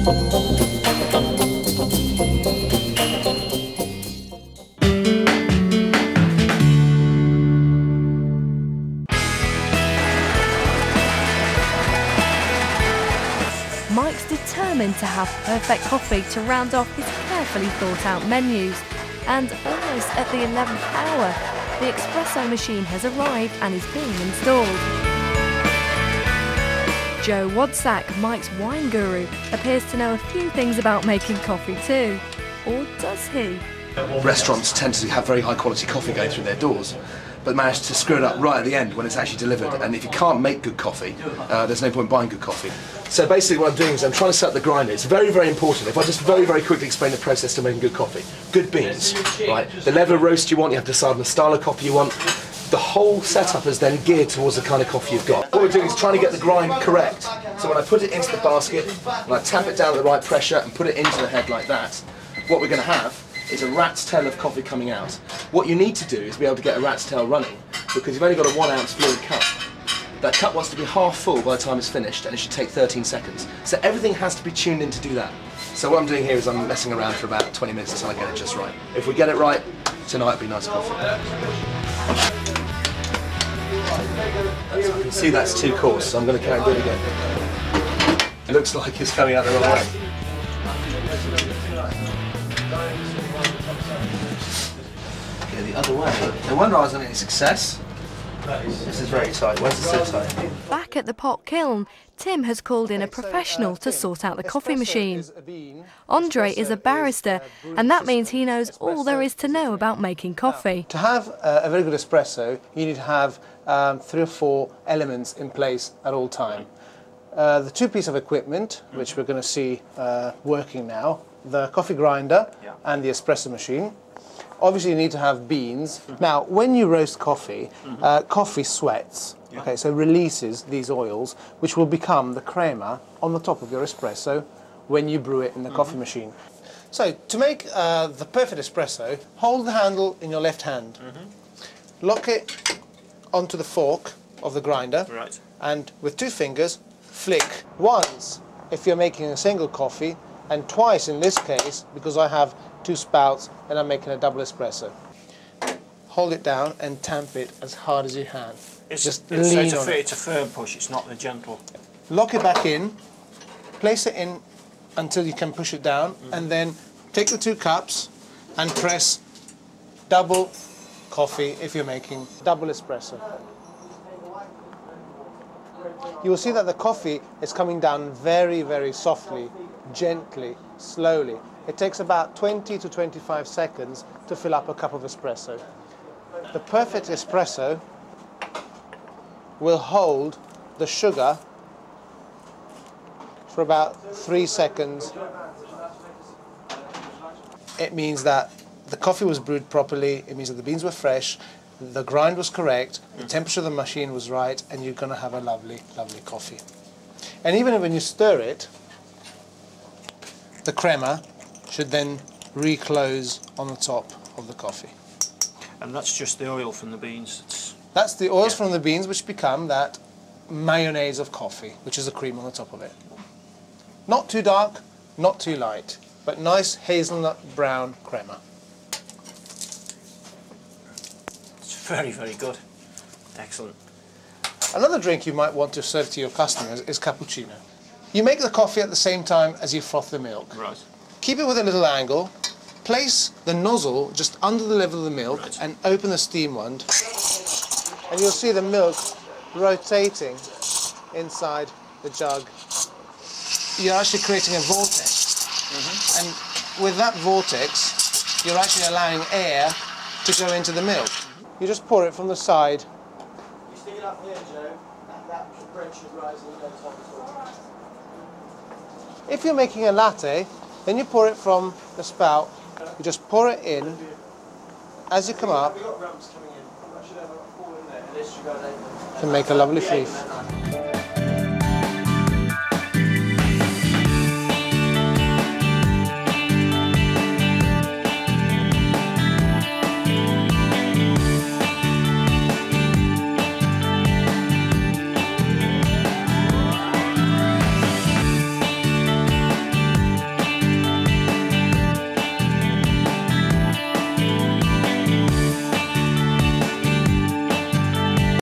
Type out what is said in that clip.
Mike's determined to have perfect coffee to round off his carefully thought out menus. And almost at the 11th hour, the espresso machine has arrived and is being installed. Joe Wadsack, Mike's wine guru, appears to know a few things about making coffee too. Or does he? Restaurants tend to have very high quality coffee going through their doors, but manage to screw it up right at the end when it's actually delivered. And if you can't make good coffee, there's no point buying good coffee. So basically what I'm doing is I'm trying to set up the grinder. It's very, very important. If I just very, very quickly explain the process to making good coffee. Good beans, right? The level of roast you want, you have to decide on the style of coffee you want. The whole setup is then geared towards the kind of coffee you've got. What we're doing is trying to get the grind correct. So when I put it into the basket, and I tap it down at the right pressure and put it into the head like that, what we're going to have is a rat's tail of coffee coming out. What you need to do is be able to get a rat's tail running, because you've only got a 1 ounce fluid cup. That cup wants to be half full by the time it's finished, and it should take 13 seconds. So everything has to be tuned in to do that. So what I'm doing here is I'm messing around for about 20 minutes until I get it just right. If we get it right, tonight it'll be nice coffee. So I can see that's too coarse, so I'm going to carry it again. It looks like it's coming out the wrong way. Okay, the other way. No wonder I wasn't any success. This is very tight. Where's it so tight? Back at the pot kiln, Tim has called in a professional to sort out the coffee machine. Andre is a barrister, and that means he knows all there is to know about making coffee. To have a very good espresso, you need to have 3 or 4 elements in place at all time. The 2 pieces of equipment, which we're going to see working now, the coffee grinder and the espresso machine. Obviously you need to have beans. Now, when you roast coffee, coffee sweats, okay, so releases these oils, which will become the crema on the top of your espresso when you brew it in the coffee machine. So, to make the perfect espresso, hold the handle in your left hand, lock it onto the fork of the grinder, and with 2 fingers, flick once if you're making a single coffee, and twice in this case, because I have 2 spouts and I'm making a double espresso. Hold it down and tamp it as hard as you can. Just lean on it. It's a firm push, it's not the gentle. Lock it back in, place it in until you can push it down, and then take the 2 cups and press double coffee if you're making double espresso. You will see that the coffee is coming down very, very softly, gently, slowly. It takes about 20 to 25 seconds to fill up a cup of espresso. The perfect espresso will hold the sugar for about 3 seconds. It means that the coffee was brewed properly, it means that the beans were fresh, the grind was correct, the temperature of the machine was right, and you're going to have a lovely, lovely coffee. And even when you stir it, the crema should then reclose on the top of the coffee. And that's just the oil from the beans? That's the oils from the beans, which become that mayonnaise of coffee, which is the cream on the top of it. Not too dark, not too light, but nice hazelnut brown crema. It's very, very good. Excellent. Another drink you might want to serve to your customers is cappuccino. You make the coffee at the same time as you froth the milk. Right. Keep it with a little angle, place the nozzle just under the level of the milk and open the steam wand, and you'll see the milk rotating inside the jug. You're actually creating a vortex, and with that vortex you're actually allowing air to go into the milk. You just pour it from the side. You stick it up here, Joe, that bread should rise and go top as well. If you're making a latte, then you pour it from the spout. You just pour it in. As you come up, you can make a lovely fleece.